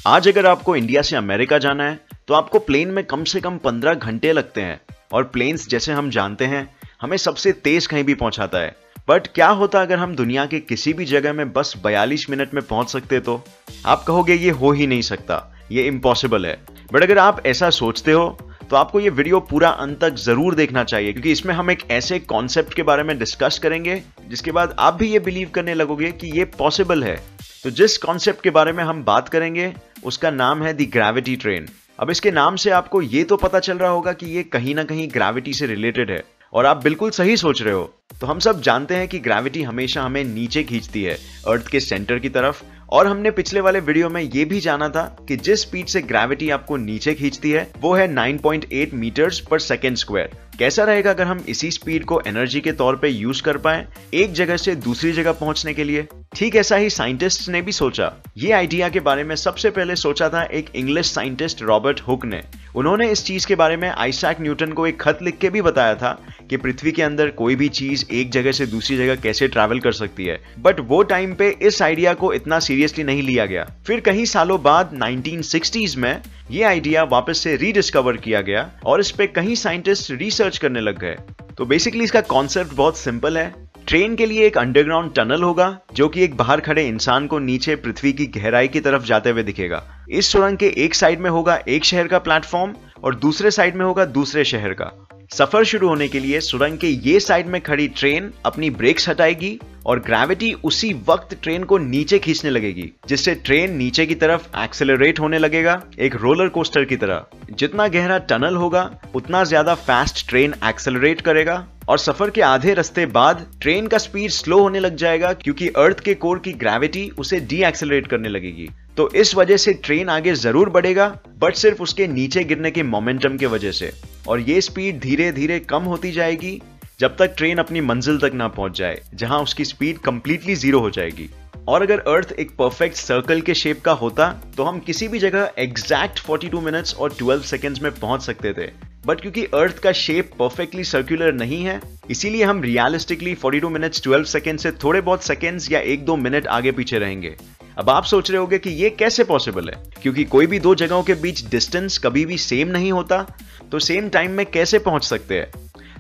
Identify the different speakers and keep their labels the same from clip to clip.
Speaker 1: आज अगर आपको इंडिया से अमेरिका जाना है तो आपको प्लेन में कम से कम 15 घंटे लगते हैं और प्लेन्स जैसे हम जानते हैं हमें सबसे तेज कहीं भी पहुंचाता है। बट क्या होता अगर हम दुनिया के किसी भी जगह में बस 42 मिनट में पहुंच सकते तो? आप कहोगे ये हो ही नहीं सकता, ये इम्पॉसिबल है। बट अगर आप ऐसा सोचते हो तो आपको ये वीडियो पूरा अंत तक जरूर देखना चाहिए, क्योंकि इसमें हम एक ऐसे कॉन्सेप्ट के बारे में डिस्कस करेंगे जिसके बाद आप भी ये बिलीव करने लगोगे कि ये पॉसिबल है। तो जिस कॉन्सेप्ट के बारे में हम बात करेंगे उसका नाम है द ग्रेविटी ट्रेन। अब इसके नाम से आपको ये तो पता चल रहा होगा कि ये कहीं ना कहीं ग्रेविटी से रिलेटेड है, और आप बिल्कुल सही सोच रहे हो। तो हम सब जानते हैं कि ग्रेविटी हमेशा हमें नीचे खींचती है, अर्थ के सेंटर की तरफ। और हमने पिछले वाले वीडियो में ये भी जाना था कि जिस स्पीड से ग्रेविटी आपको नीचे खींचती है वो है 9.8 मीटर्स पर सेकेंड स्क्वायर। कैसा रहेगा अगर हम इसी स्पीड को एनर्जी के तौर पे यूज कर पाए एक जगह से दूसरी जगह पहुंचने के लिए? ठीक ऐसा ही साइंटिस्ट्स ने भी सोचा। ये आइडिया के बारे में सबसे पहले सोचा था एक इंग्लिश साइंटिस्ट रॉबर्ट हुक ने। उन्होंने इस चीज के बारे में आइजैक न्यूटन को एक खत लिख के भी बताया था कि पृथ्वी के अंदर कोई भी चीज एक जगह से दूसरी जगह कैसे ट्रैवल कर सकती है। बट वो टाइम पे इस आइडिया को इतना सीरियसली नहीं लिया गया। फिर कई सालों बाद 1960s में ये आइडिया वापस से रीडिस्कवर किया गया और इस पे कई साइंटिस्ट रिसर्च करने लग गए। तो बेसिकली इसका कॉन्सेप्ट बहुत सिंपल है। ट्रेन के लिए एक अंडरग्राउंड टनल होगा जो कि एक बाहर खड़े इंसान को नीचे पृथ्वी की गहराई की तरफ जाते हुए दिखेगा। इस सुरंग के एक साइड में होगा एक शहर का प्लेटफॉर्म और दूसरे साइड में होगा दूसरे शहर का। सफर शुरू होने के लिए सुरंग के ये साइड में खड़ी ट्रेन अपनी ब्रेक्स हटाएगी और ग्रेविटी उसी वक्त ट्रेन को नीचे खींचने लगेगी, जिससे ट्रेन नीचे की तरफ एक्सेलरेट होने लगेगा, एक रोलर कोस्टर की तरह। जितना गहरा टनल होगा उतना ज्यादा फास्ट ट्रेन एक्सेलरेट करेगा और सफर के आधे रास्ते बाद ट्रेन का स्पीड स्लो होने लग जाएगा, क्योंकि अर्थ के कोर की ग्रेविटी उसे डी एक्सेलरेट करने लगेगी। तो इस वजह से ट्रेन आगे जरूर बढ़ेगा, बट सिर्फ उसके नीचे गिरने के मोमेंटम की वजह से। और ये स्पीड धीरे धीरे कम होती जाएगी जब तक ट्रेन अपनी मंजिल तक ना पहुंच जाए, जहां उसकी स्पीड कंप्लीटली जीरो हो जाएगी। और अगर अर्थ एक परफेक्ट सर्कल के शेप का होता तो हम किसी भी जगह एग्जैक्ट 42 मिनट्स और 12 सेकेंड्स में पहुंच सकते थे। बट क्योंकि अर्थ का शेप परफेक्टली सर्कुलर नहीं है, इसीलिए हम रियलिस्टिकली 42 मिनट्स 12 सेकेंड से थोड़े बहुत सेकेंड्स या 1-2 मिनट आगे पीछे रहेंगे। अब आप सोच रहे होंगे कि ये कैसे पॉसिबल है, क्योंकि कोई भी दो जगहों के बीच डिस्टेंस कभी भी सेम नहीं होता, तो सेम टाइम में कैसे पहुंच सकते हैं?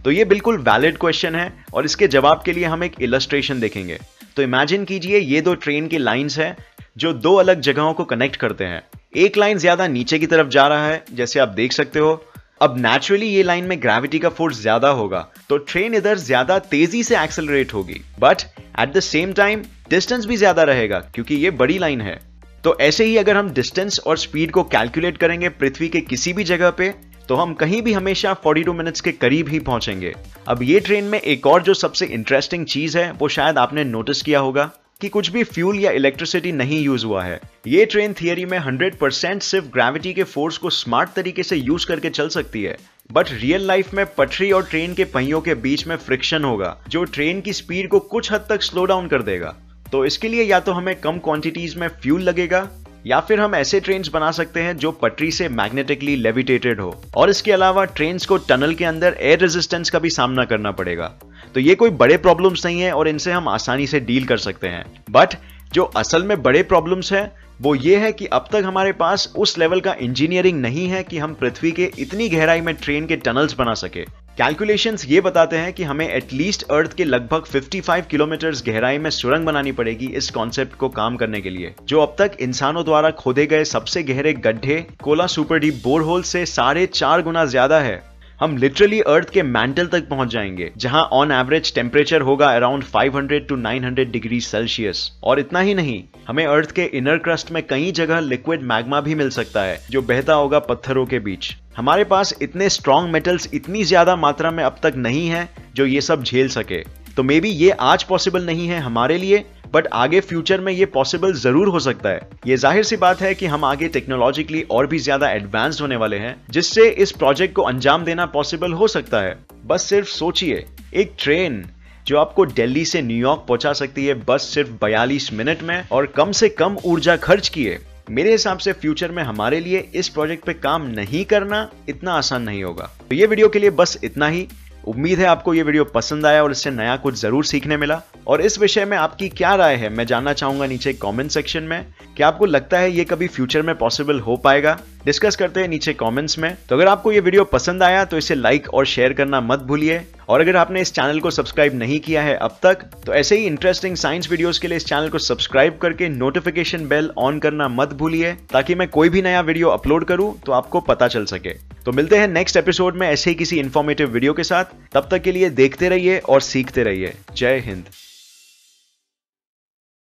Speaker 1: तो ये बिल्कुल वैलिड क्वेश्चन है और इसके जवाब के लिए हम एक इलस्ट्रेशन देखेंगे। तो इमेजिन कीजिए ये दो ट्रेन की लाइंस हैं जो दो अलग जगहों को कनेक्ट करते हैं। एक लाइन ज्यादा नीचे की तरफ जा रहा है, जैसे आप देख सकते हो। अब नेचुरली ये लाइन में ग्रेविटी का फोर्स ज्यादा होगा, तो ट्रेन इधर ज्यादा तेजी से एक्सेलरेट होगी, but at the same time distance भी ज्यादा रहेगा क्योंकि ये बड़ी लाइन है। तो ऐसे ही अगर हम डिस्टेंस और स्पीड को कैलकुलेट करेंगे पृथ्वी के किसी भी जगह पे, तो हम कहीं भी हमेशा 42 मिनट्स के करीब ही पहुंचेंगे। अब ये ट्रेन में एक और जो सबसे इंटरेस्टिंग चीज है वो शायद आपने नोटिस किया होगा कि कुछ भी फ्यूल या इलेक्ट्रिसिटी नहीं यूज हुआ है। ये ट्रेन थियरी में 100% सिर्फ ग्रेविटी के फोर्स को स्मार्ट तरीके से यूज करके चल सकती है, बट रियल लाइफ में पटरी और ट्रेन के पहियों के बीच में फ्रिक्शन होगा जो ट्रेन की स्पीड को कुछ हद तक स्लो डाउन कर देगा। तो इसके लिए या तो हमें कम क्वांटिटीज में फ्यूल लगेगा या फिर हम ऐसे ट्रेन्स बना सकते हैं जो पटरी से मैग्नेटिकली लेविटेटेड हो। और इसके अलावा ट्रेन्स को टनल के अंदर एयर रेजिस्टेंस का भी सामना करना पड़ेगा। तो ये कोई बड़े प्रॉब्लम्स नहीं है और इनसे हम आसानी से डील कर सकते हैं। बट जो असल में बड़े प्रॉब्लम्स है वो ये है कि अब तक हमारे पास उस लेवल का इंजीनियरिंग नहीं है कि हम पृथ्वी के इतनी गहराई में ट्रेन के टनल्स बना सके। कैलकुलेशंस ये बताते हैं कि हमें एटलीस्ट अर्थ के लगभग 55 किलोमीटर गहराई में सुरंग बनानी पड़ेगी इस कॉन्सेप्ट को काम करने के लिए, जो अब तक इंसानों द्वारा खोदे गए सबसे गहरे गड्ढे कोला सुपर डीप बोरहोल से 4.5 गुना ज्यादा है। हम लिटरली अर्थ के मैंटल तक पहुंच जाएंगे, जहां ऑन एवरेज टेम्परेचर होगा अराउंड 500 to 900 डिग्री सेल्सियस। और इतना ही नहीं, हमें अर्थ के इनर क्रस्ट में कई जगह लिक्विड मैग्मा भी मिल सकता है जो बहता होगा पत्थरों के बीच। हमारे पास इतने स्ट्रॉन्ग मेटल्स इतनी ज्यादा मात्रा में अब तक नहीं है जो ये सब झेल सके। तो मे बी ये आज पॉसिबल नहीं है हमारे लिए, बट आगे फ्यूचर में ये पॉसिबल जरूर हो सकता है। ये जाहिर सी बात है कि हम आगे टेक्नोलॉजिकली और भी ज्यादा एडवांस्ड होने वाले हैं, जिससे इस प्रोजेक्ट को अंजाम देना पॉसिबल हो सकता है। बस सिर्फ सोचिए, एक ट्रेन जो आपको दिल्ली से न्यूयॉर्क पहुंचा सकती है बस सिर्फ 42 मिनट में और कम से कम ऊर्जा खर्च किए। मेरे हिसाब से फ्यूचर में हमारे लिए इस प्रोजेक्ट पे काम नहीं करना इतना आसान नहीं होगा। तो ये वीडियो के लिए बस इतना ही। उम्मीद है आपको ये वीडियो पसंद आया और इससे नया कुछ जरूर सीखने मिला। और इस विषय में आपकी क्या राय है मैं जानना चाहूंगा नीचे कमेंट सेक्शन में। क्या आपको लगता है ये कभी फ्यूचर में पॉसिबल हो पाएगा? डिस्कस करते हैं नीचे कमेंट्स में। तो अगर आपको ये वीडियो पसंद आया तो इसे लाइक और शेयर करना मत भूलिए, और अगर आपने इस चैनल को सब्सक्राइब नहीं किया है अब तक तो ऐसे ही इंटरेस्टिंग साइंस वीडियोस के लिए इस चैनल को सब्सक्राइब करके नोटिफिकेशन बेल ऑन करना मत भूलिए, ताकि मैं कोई भी नया वीडियो अपलोड करूं तो आपको पता चल सके। तो मिलते हैं नेक्स्ट एपिसोड में ऐसे ही किसी इंफॉर्मेटिव वीडियो के साथ। तब तक के लिए देखते रहिए और सीखते रहिए। जय हिंद।